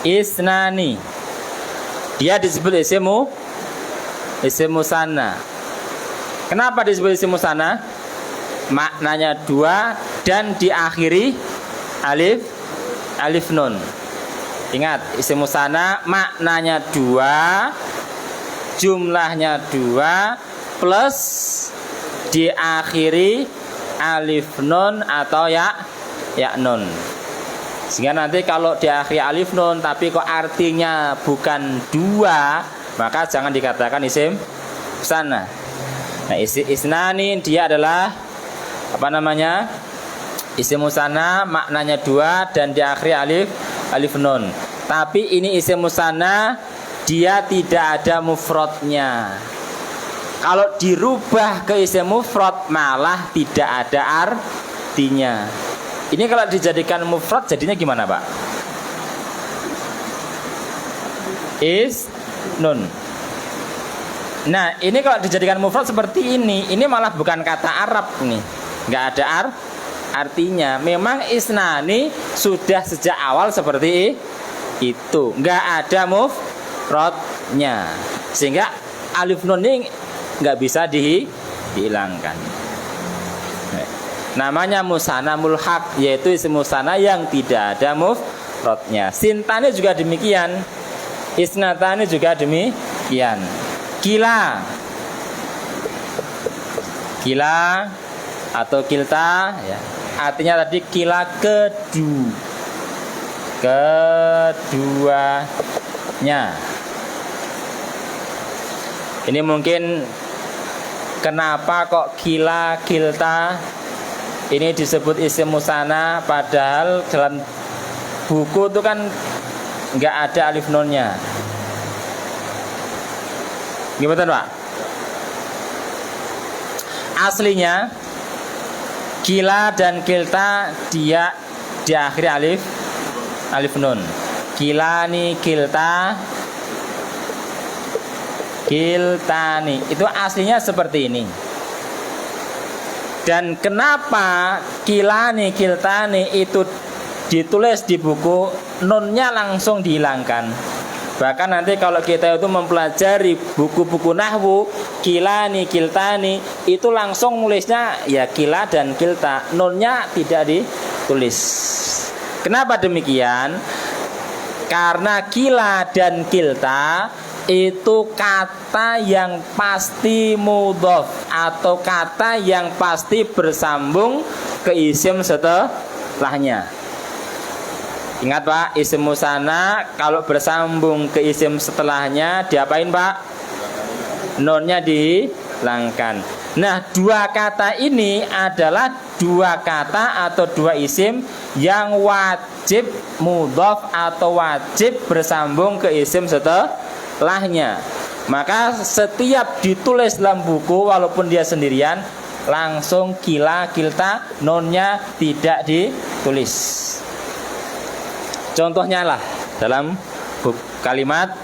Isnani, dia disebut isim musanna. Kenapa disebut isim musanna? Maknanya dua dan diakhiri alif nun. Ingat, isim musanna maknanya dua, jumlahnya dua, plus diakhiri alif nun atau ya nun. Sehingga nanti kalau diakhiri alif nun tapi kok artinya bukan dua, maka jangan dikatakan isim musanna. Nah, isnani dia adalah apa namanya? Isim musanna maknanya dua dan diakhiri alif nun. Tapi ini isim musanna, dia tidak ada mufradnya. Kalau dirubah ke isim mufrad malah tidak ada artinya. Ini kalau dijadikan mufrad jadinya gimana Pak? Isnun. Nah, ini kalau dijadikan mufrad seperti ini malah bukan kata Arab nih. Nggak ada artinya. Memang isnani sudah sejak awal seperti itu, nggak ada mufradnya, sehingga alif nun ini nggak bisa dihilangkan. Namanya musanna mulhaq, yaitu isim musanna yang tidak ada mufradnya. Sintani juga demikian, isnatani juga demikian. Kila atau kilta ya, artinya tadi kila keduanya. Ini mungkin kenapa kok kila kilta ini disebut isim musanna, padahal dalam buku itu kan nggak ada alif nunnya. Gimana Pak? Aslinya kila dan kilta dia diakhiri alif nun. Kilani kilta kiltani itu aslinya seperti ini. Dan kenapa kilani kiltani itu ditulis di buku, nunnya langsung dihilangkan. Bahkan nanti kalau kita itu mempelajari buku-buku nahwu, kilani kiltani itu langsung nulisnya ya kila dan kilta, nunnya tidak ditulis. Kenapa demikian? Karena kila dan kilta itu kata yang pasti mudhof atau kata yang pasti bersambung ke isim setelahnya. Ingat Pak, isim musanna kalau bersambung ke isim setelahnya diapain Pak? Nunnya dihilangkan. Nah, dua kata ini adalah dua kata atau dua isim yang wajib mudhof atau wajib bersambung ke isim setelahnya. Maka setiap ditulis dalam buku walaupun dia sendirian, langsung kila kilta, nunnya tidak ditulis. Contohnya lah dalam kalimat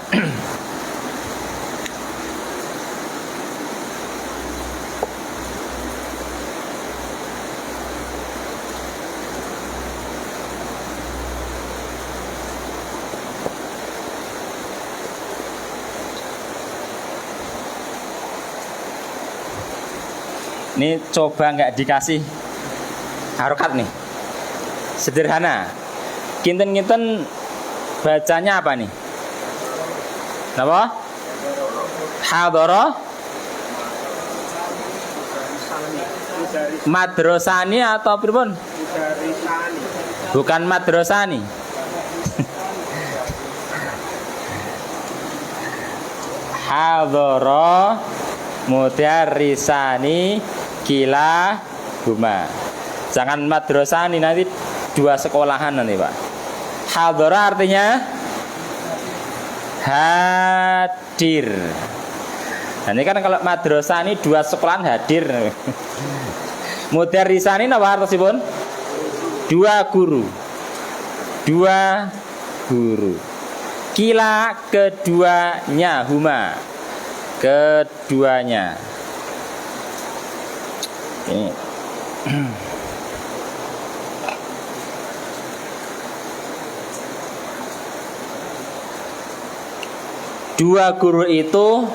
ini coba nggak dikasih harokat nih, sederhana. Kinten-kinten bacanya apa nih? Apa? Hadara madrasani atau pripun? Bukan madrasani. Hadara mudarrisani kila huma. Jangan madrasani, nanti dua sekolahan nanti Pak. Hadara artinya hadir. Nah, ini kan kalau madrasah ini dua sekolahan hadir. Mudarrisani napa artosipun? Dua guru. Dua guru. Kila keduanya, huma keduanya. Ini. Dua guru itu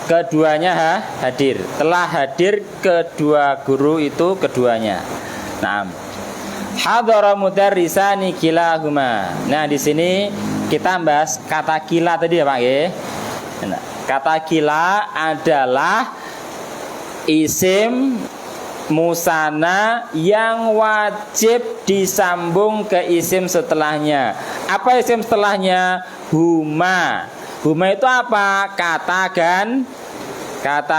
keduanya hadir. Telah hadir kedua guru itu keduanya. Naam. Hadara mudarrisani kilahuma. Nah, di sini kita bahas kata kila tadi ya Pak ya. Nah, kata kila adalah isim musanna yang wajib disambung ke isim setelahnya. Apa isim setelahnya? Huma. Huma itu apa? Kata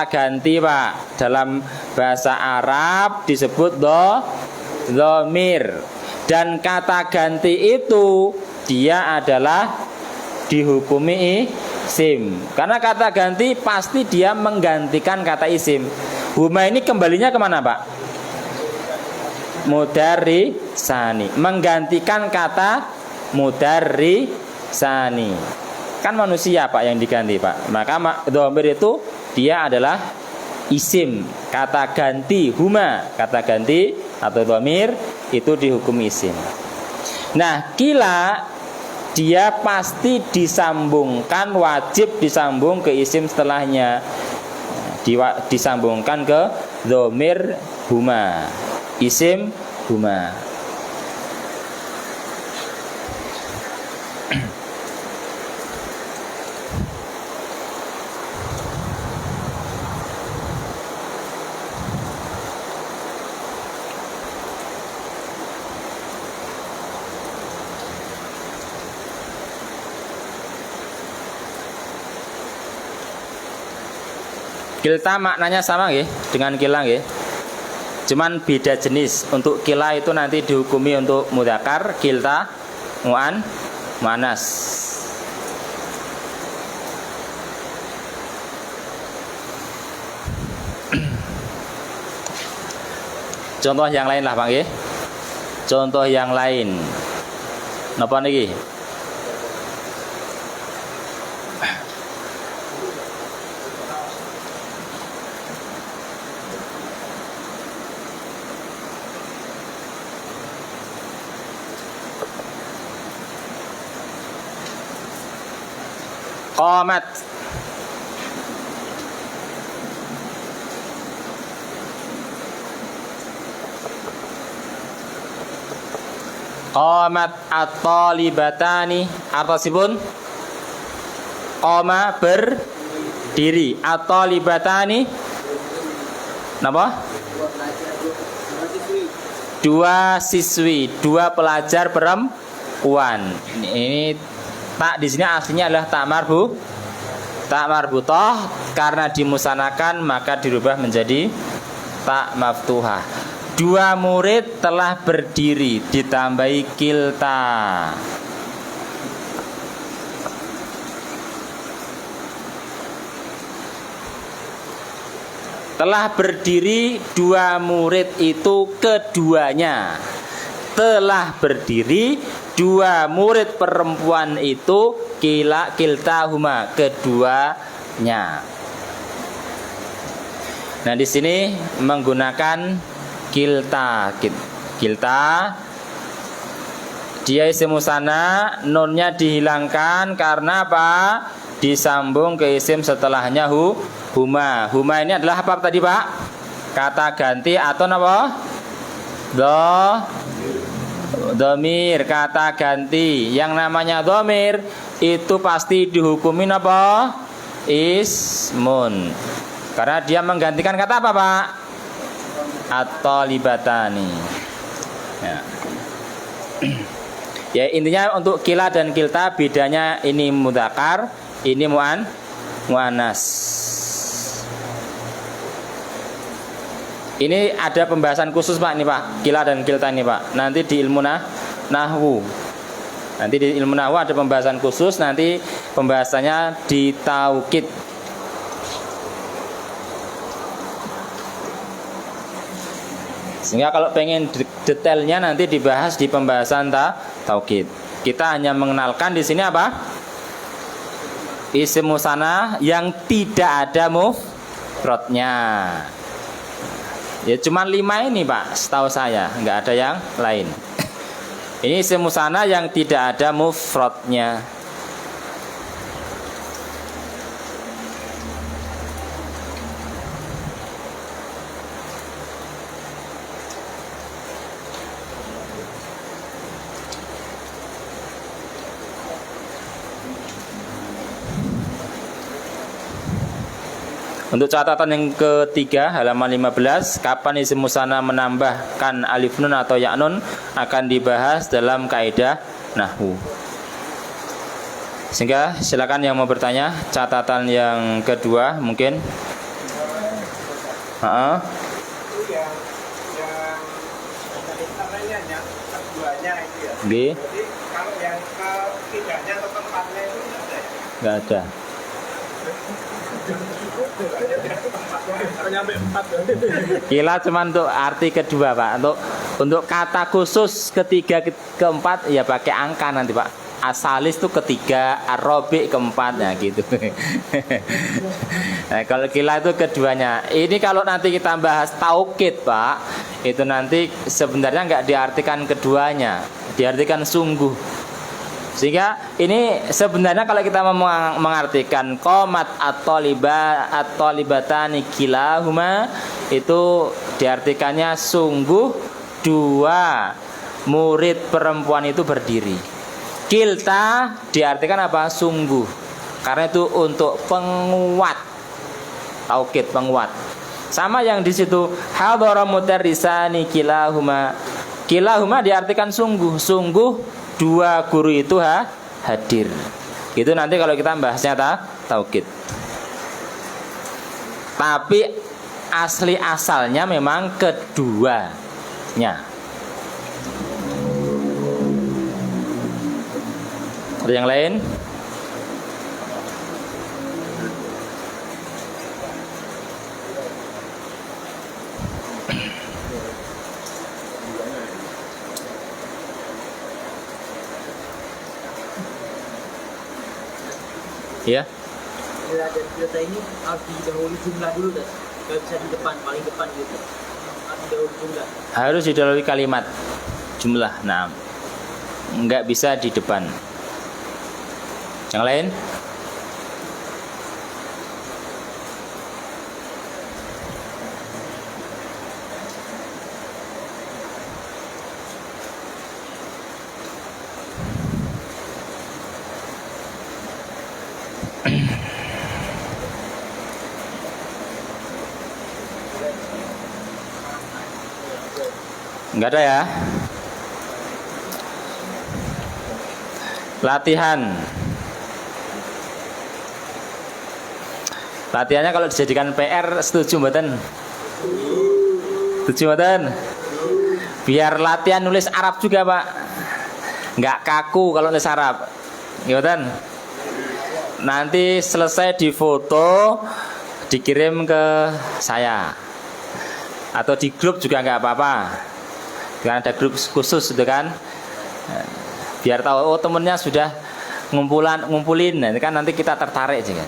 ganti Pak. Dalam bahasa Arab disebut dhamir. Dan kata ganti itu dia adalah dihukumi isim. Karena kata ganti pasti dia menggantikan kata isim. Huma ini kembalinya kemana Pak? Mudarrisani, menggantikan kata mudarrisani. Kan manusia Pak yang diganti Pak. Maka dhamir itu dia adalah isim. Kata ganti huma, kata ganti atau dhamir itu dihukum isim. Nah, kila dia pasti disambungkan, wajib disambung ke isim setelahnya. Disambungkan ke dhamir huma, isim huma. Kilta maknanya sama nggih dengan kila nggih. Cuman beda jenis. Untuk kila itu nanti dihukumi untuk mudzakkar, kilta muannas. Contoh yang lain lah Pak nggih. Contoh yang lain. Napa niki? Qamat. Qamat at-talibatani. Artosipun qama berdiri, at-talibatani napa? Dua siswi, dua pelajar perempuan. Ini tak di sini aslinya adalah tak marbutoh, karena dimusanakan maka dirubah menjadi tak maftuhah. Dua murid telah berdiri ditambahi kilta. Telah berdiri dua murid itu keduanya. Telah berdiri dua murid perempuan itu kiltahuma keduanya. Nah di sini menggunakan kilta. Dia isim musanna, nunnya dihilangkan karena apa? Disambung ke isim setelahnya huma. Huma ini adalah apa tadi Pak? Kata ganti atau apa? Dhamir, kata ganti. Yang namanya dhamir itu pasti dihukumin apa? Ismun. Karena dia menggantikan kata apa Pak? At-talibatani. Ya. Ya intinya untuk kila dan kilta bedanya ini mudzakkar, ini muannas. Ini ada pembahasan khusus Pak ini Pak, kila dan kilta ini Pak. Nanti di ilmu nahwu. Nanti di ilmu nahwu ada pembahasan khusus, nanti pembahasannya di taukid. Sehingga kalau pengen detailnya nanti dibahas di pembahasan taukid. Kita hanya mengenalkan di sini apa? Isim musanna yang tidak ada mufradnya. Ya cuma 5 ini Pak, setahu saya, nggak ada yang lain. Ini isim musanna yang tidak ada mufradnya. Untuk catatan yang ketiga halaman 15, kapan isim musanna menambahkan alif nun atau ya nun akan dibahas dalam kaidah nahwu. Sehingga silakan yang mau bertanya, catatan yang kedua mungkin. Itu yang namanya yang keduanya itu ya. Jadi kalau yang ketiganya atau keempatnya itu ada ya? nggak ada. Kila cuma untuk arti kedua Pak. Untuk kata khusus ketiga keempat ya pakai angka nanti Pak. Asalis itu ketiga, arabi keempat ya gitu. Nah, kalau kila itu keduanya. Ini kalau nanti kita bahas taukid Pak, itu nanti sebenarnya nggak diartikan keduanya, diartikan sungguh. Sehingga ini sebenarnya kalau kita mengartikan qomat at-talibatani kilahuma, itu diartikannya sungguh dua murid perempuan itu berdiri. Kilta diartikan apa? Sungguh. Karena itu untuk penguat. Taukid penguat. Sama yang di situ hadhara mudarrisani kilahuma. Kilahuma diartikan sungguh. Sungguh dua guru itu hadir. Itu nanti kalau kita bahasnya taukid. Tapi asli asalnya memang keduanya. Ada yang lain? Ya. Dari data ini harus didahului jumlah dulu, dan nggak bisa di depan, paling depan gitu. Harus didahului jumlah. Harus didahului kalimat jumlah. Nah, nggak bisa di depan. Yang lain? Enggak ada ya. Latihannya kalau dijadikan PR, setuju mboten? Setuju mboten? Biar latihan nulis Arab juga, Pak. Enggak kaku kalau nulis Arab. Mboten? Nanti selesai difoto, dikirim ke saya. Atau di grup juga enggak apa-apa. Karena ada grup khusus itu kan, biar tahu oh temennya sudah ngumpulin, nah, kan nanti kita tertarik juga.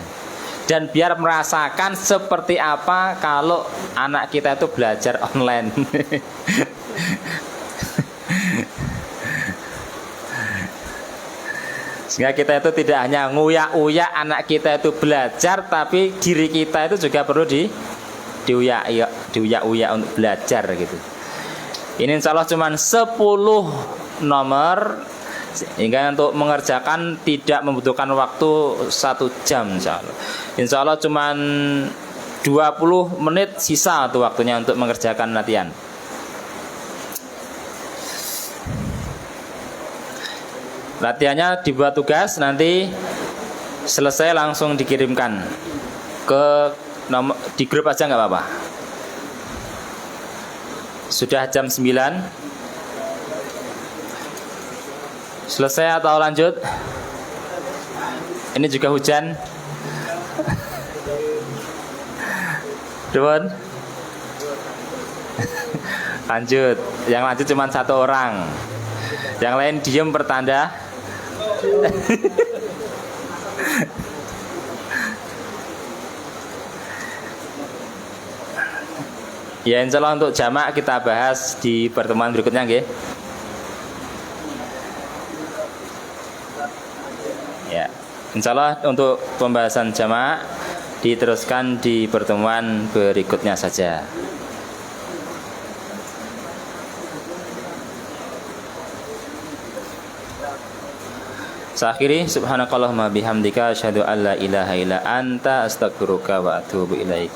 Dan biar merasakan seperti apa kalau anak kita itu belajar online. Sehingga kita itu tidak hanya nguyak-uyak anak kita itu belajar, tapi diri kita itu juga perlu diuyak-uyak untuk belajar gitu. Ini insya Allah cuma 10 nomor, sehingga untuk mengerjakan tidak membutuhkan waktu 1 jam insya Allah. Insya Allah cuma 20 menit sisa tuh waktunya untuk mengerjakan latihan. Latihannya dibuat tugas, nanti selesai langsung dikirimkan ke nomor, di grup aja nggak apa-apa. Sudah jam 9. Selesai atau lanjut? Ini juga hujan. Dun. Lanjut. Yang lanjut cuma 1 orang. Yang lain diem pertanda. Ya insya Allah untuk jamak kita bahas di pertemuan berikutnya nggih. Ya, insya Allah untuk pembahasan jamak diteruskan di pertemuan berikutnya saja. Akhiri subhanakallahumma bihamdika asyhadu an la ilaha illa anta astaghfiruka wa atubu ilaik.